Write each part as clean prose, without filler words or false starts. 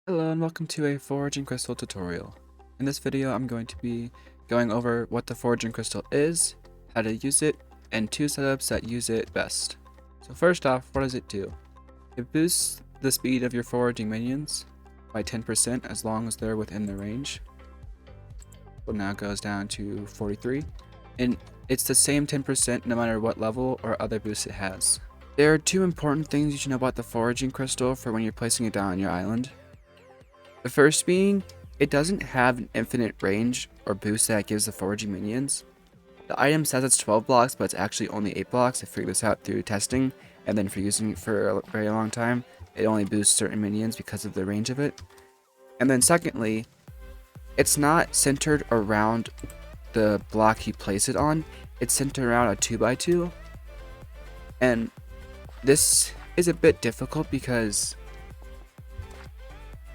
Hello and welcome to a Foraging Crystal tutorial. In this video I'm going to be going over what the Foraging Crystal is, how to use it, and two setups that use it best. So first off, what does it do? It boosts the speed of your foraging minions by 10% as long as they're within the range. So now it goes down to 43, and it's the same 10% no matter what level or other boosts it has. There are two important things you should know about the Foraging Crystal for when you're placing it down on your island. The first being, it doesn't have an infinite range or boost that it gives the foraging minions. The item says it's 12 blocks, but it's actually only 8 blocks. I figured this out through testing, and then for using it for a very long time, it only boosts certain minions because of the range of it. And then secondly, it's not centered around the block you place it on, it's centered around a 2x2. And this is a bit difficult because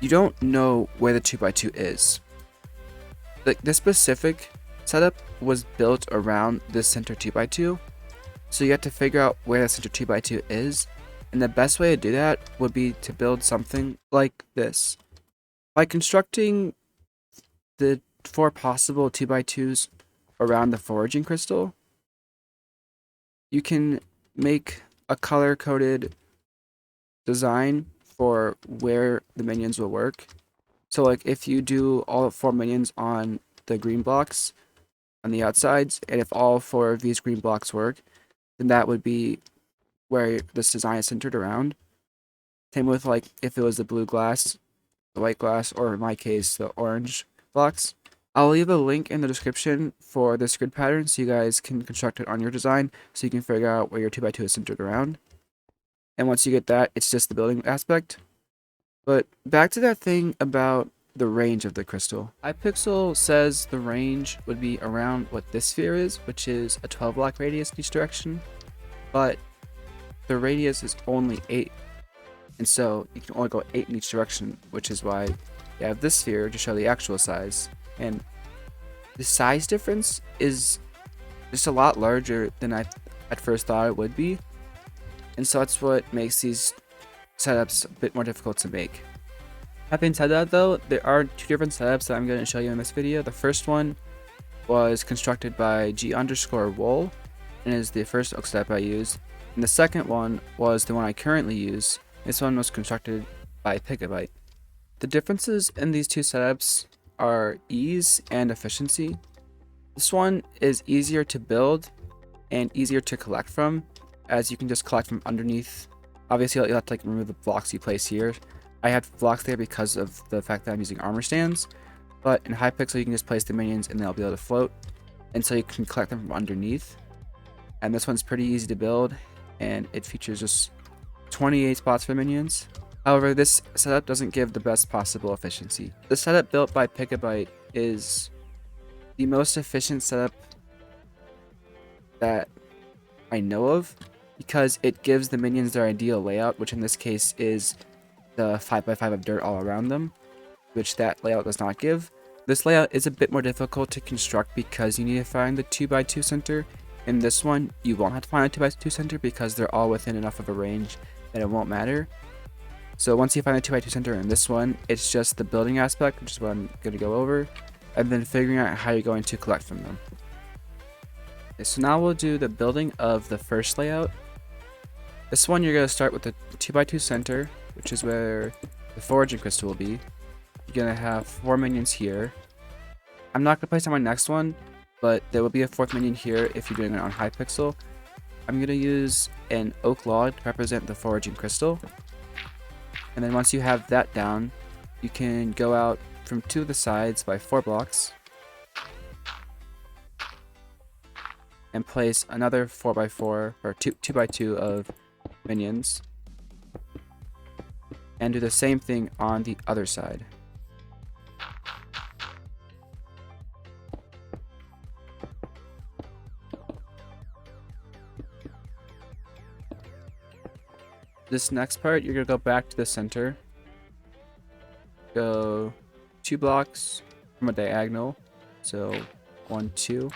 you don't know where the 2x2 is. Like, this specific setup was built around this center 2x2, so you have to figure out where the center 2x2 is, and the best way to do that would be to build something like this. By constructing the 4 possible 2x2s around the foraging crystal, you can make a color-coded design for where the minions will work. So like if you do all 4 minions on the green blocks on the outsides, and if all 4 of these green blocks work, then that would be where this design is centered around. Same with like if it was the blue glass, the white glass, or in my case the orange blocks. I'll leave a link in the description for this grid pattern so you guys can construct it on your design so you can figure out where your 2x2 is centered around. And once you get that, it's just the building aspect. But back to that thing about the range of the crystal. Hypixel says the range would be around what this sphere is, which is a 12 block radius in each direction. But the radius is only 8. And so you can only go 8 in each direction, which is why you have this sphere to show the actual size. And the size difference is just a lot larger than I at first thought it would be. And so that's what makes these setups a bit more difficult to make. Having said that though, there are 2 different setups that I'm going to show you in this video. The first one was constructed by G_wool and is the first oak setup I used. And the second one was the one I currently use. This one was constructed by Pigabyte. The differences in these 2 setups are ease and efficiency. This one is easier to build and easier to collect from, as you can just collect from underneath. Obviously you'll have to like remove the blocks you place here. I had blocks there because of the fact that I'm using armor stands, but in Hypixel you can just place the minions and they'll be able to float, and so you can collect them from underneath. And this one's pretty easy to build, and it features just 28 spots for minions. However, this setup doesn't give the best possible efficiency. The setup built by Pigabyte is the most efficient setup that I know of, because it gives the minions their ideal layout, which in this case is the 5x5 of dirt all around them, which that layout does not give. This layout is a bit more difficult to construct because you need to find the 2x2 center. In this one, you won't have to find a 2x2 center because they're all within enough of a range that it won't matter. So once you find the 2x2 center in this one, it's just the building aspect, which is what I'm going to go over, and then figuring out how you're going to collect from them. Okay, so now we'll do the building of the first layout. This one you're going to start with the 2x2 center, which is where the foraging crystal will be. You're going to have 4 minions here. I'm not going to place on my next one, but there will be a 4th minion here if you're doing it on Hypixel. I'm going to use an oak log to represent the foraging crystal. And then once you have that down, you can go out from 2 of the sides by 4 blocks and place another 4x4 or 2x2 of minions, and do the same thing on the other side. This next part, you're going to go back to the center, go 2 blocks from a diagonal, so 1, 2,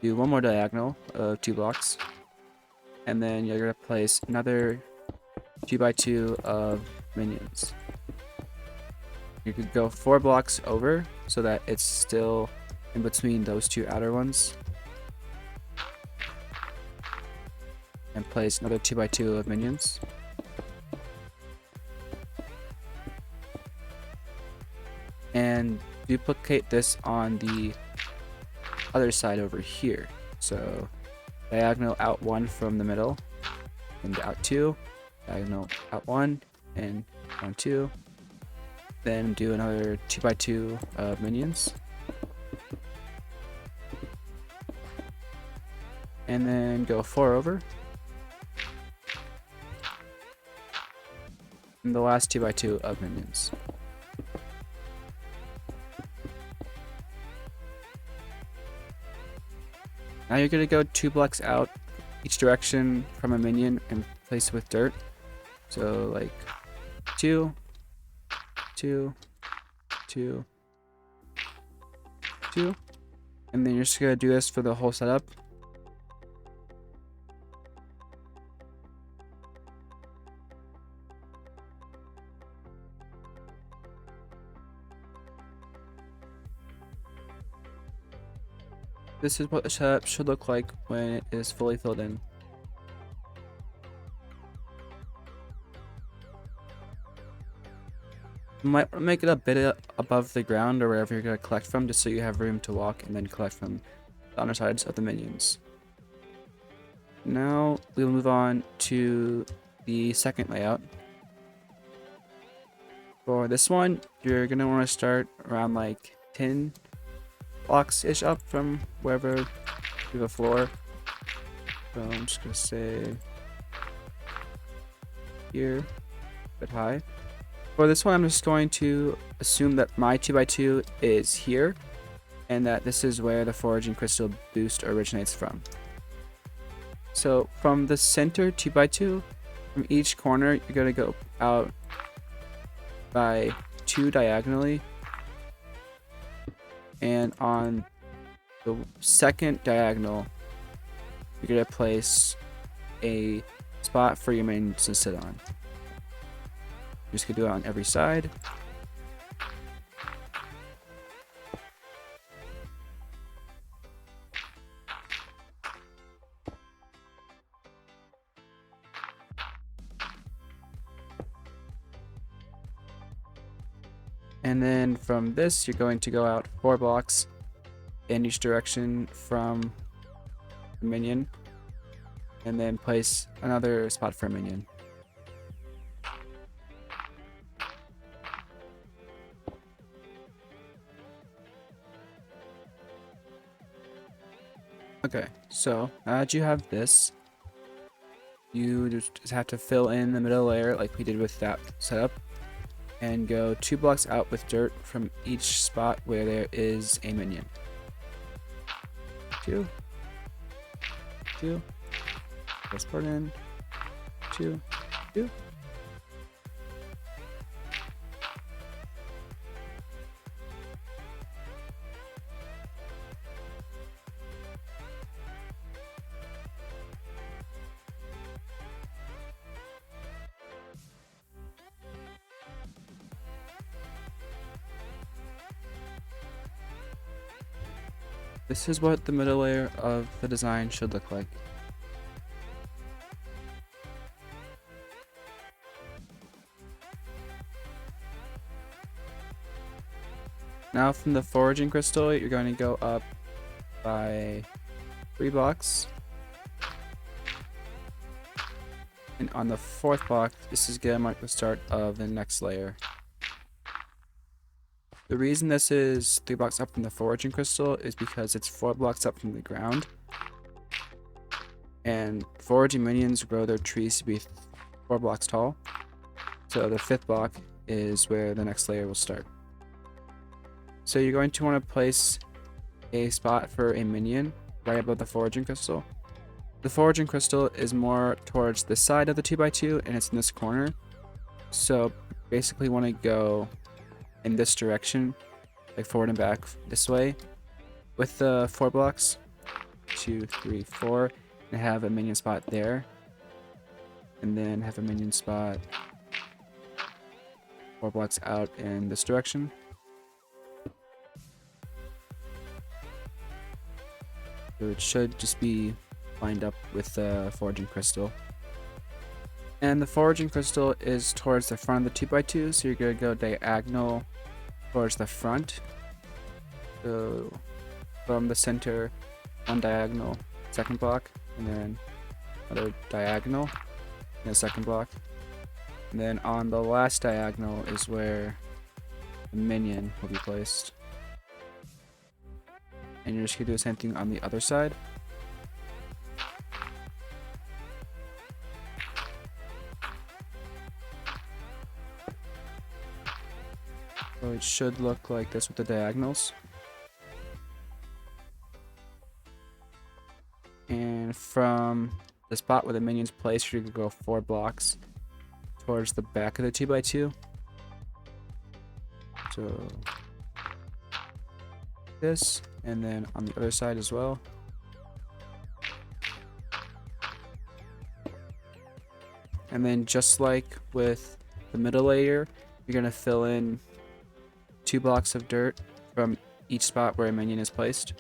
do 1 more diagonal of 2 blocks, and then you're going to place another 2x2 of minions. You could go 4 blocks over so that it's still in between those two outer ones. And place another 2x2 of minions. And duplicate this on the other side over here. So diagonal out 1 from the middle, and out 2, diagonal out 1, and down 2. Then do another 2x2 of minions. And then go 4 over. And the last 2x2 of minions. Now you're going to go 2 blocks out each direction from a minion and place it with dirt. So like 2, 2, 2, 2. And then you're just going to do this for the whole setup. This is what the setup should look like when it is fully filled in. You might make it a bit above the ground or wherever you're going to collect from, just so you have room to walk and then collect from the undersides of the minions. Now we'll move on to the second layout. For this one, you're going to want to start around like 10 blocks-ish up from wherever you have a floor. So I'm just going to say here, a bit high. For this one, I'm just going to assume that my 2x2 is here, and that this is where the Foraging Crystal boost originates from. So from the center 2x2, from each corner, you're going to go out by 2 diagonally. And on the second diagonal, you're going to place a spot for your minions to sit on. You're just going to do it on every side. And then from this, you're going to go out 4 blocks in each direction from the minion, and then place another spot for a minion. Okay, so now that you have this, you just have to fill in the middle layer like we did with that setup, and go 2 blocks out with dirt from each spot where there is a minion. 2, 2, place part in, 2, 2. This is what the middle layer of the design should look like. Now from the Foraging Crystal, you're going to go up by 3 blocks. And on the 4th block, this is going to mark the start of the next layer. The reason this is 3 blocks up from the Foraging Crystal is because it's 4 blocks up from the ground. And foraging minions grow their trees to be 4 blocks tall. So the 5th block is where the next layer will start. So you're going to want to place a spot for a minion right above the Foraging Crystal. The Foraging Crystal is more towards the side of the 2x2 and it's in this corner. So basically want to go in this direction, like forward and back this way, with the 4 blocks, 2, 3, 4, and have a minion spot there, and then have a minion spot 4 blocks out in this direction. So it should just be lined up with the Foraging Crystal. And the Foraging Crystal is towards the front of the 2x2, so you're going to go diagonal towards the front. So from the center, one diagonal, second block, and then another diagonal, and a second block. And then on the last diagonal is where the minion will be placed. And you're just going to do the same thing on the other side. So it should look like this with the diagonals. And from the spot where the minion's placed, you're going to go 4 blocks towards the back of the 2x2. So this, and then on the other side as well. And then just like with the middle layer, you're going to fill in 2 blocks of dirt from each spot where a minion is placed.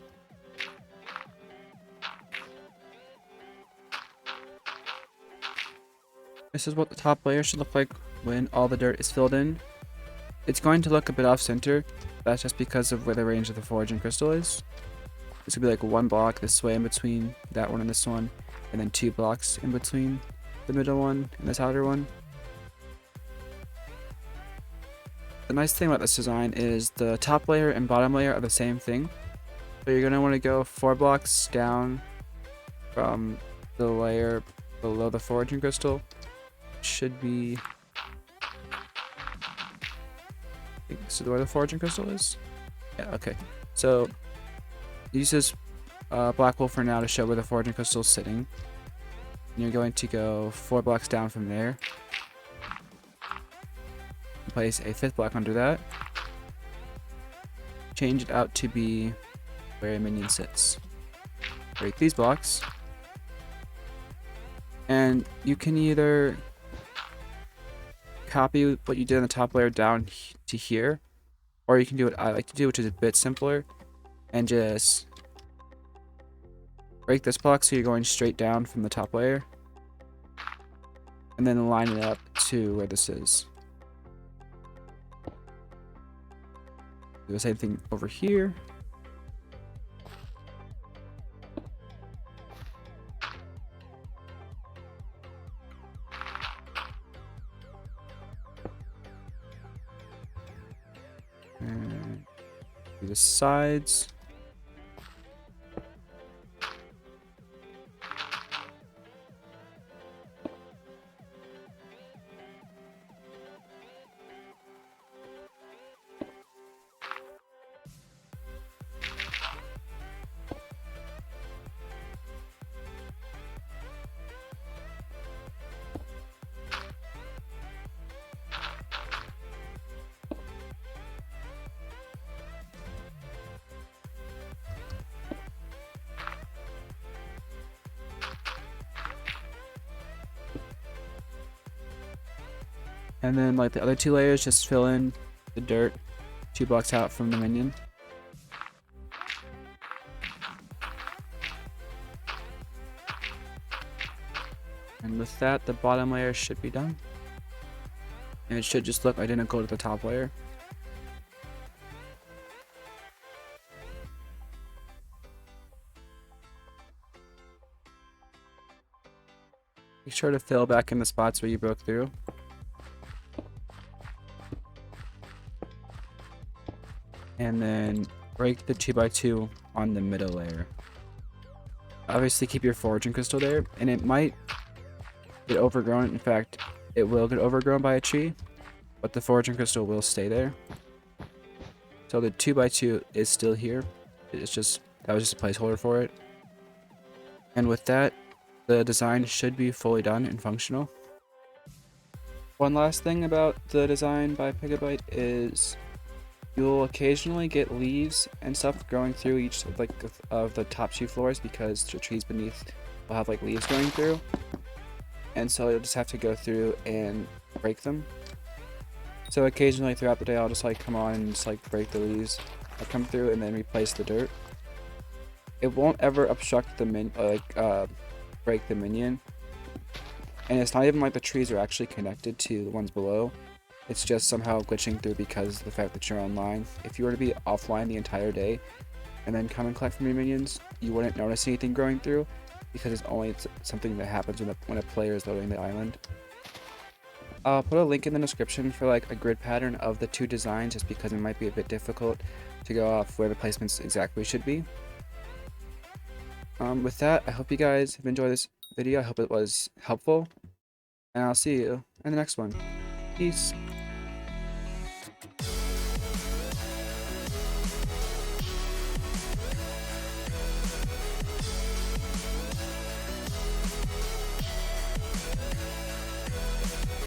This is what the top layer should look like when all the dirt is filled in. It's going to look a bit off center. That's just because of where the range of the Foraging Crystal is. This would be like 1 block this way in between that one and this one, and then 2 blocks in between the middle one and this outer one. The nice thing about this design is the top layer and bottom layer are the same thing. So you're going to want to go 4 blocks down from the layer below the Foraging Crystal. Should be... I think this is where the Foraging Crystal is. Yeah, okay. So use this black wool for now to show where the Foraging Crystal is sitting. And you're going to go 4 blocks down from there. Place a 5th block under that. Change it out to be where a minion sits. Break these blocks. And you can either copy what you did in the top layer down to here, or you can do what I like to do, which is a bit simpler, and just break this block so you're going straight down from the top layer, and then line it up to where this is. Do the same thing over here. And do the sides. And then like the other 2 layers, just fill in the dirt 2 blocks out from the minion. And with that, the bottom layer should be done. And it should just look identical to the top layer. Make sure to fill back in the spots where you broke through. And then break the 2x2 on the middle layer. Obviously keep your Foraging Crystal there, and it might get overgrown. In fact, it will get overgrown by a tree, but the Foraging Crystal will stay there. So the 2x2 is still here. It's just, that was just a placeholder for it. And with that, the design should be fully done and functional. One last thing about the design by Pigabyte is you'll occasionally get leaves and stuff growing through each of the top 2 floors because the trees beneath will have like leaves going through, and so you'll just have to go through and break them. So occasionally throughout the day, I'll just like come on and just like break the leaves. I'll come through and then replace the dirt. It won't ever obstruct the break the minion. And it's not even like the trees are actually connected to the ones below. It's just somehow glitching through because of the fact that you're online. If you were to be offline the entire day and then come and collect from your minions, you wouldn't notice anything growing through because it's only something that happens when a player is loading the island. I'll put a link in the description for like a grid pattern of the two designs just because it might be a bit difficult to go off where the placements exactly should be. With that, I hope you guys have enjoyed this video. I hope it was helpful, and I'll see you in the next one. Peace.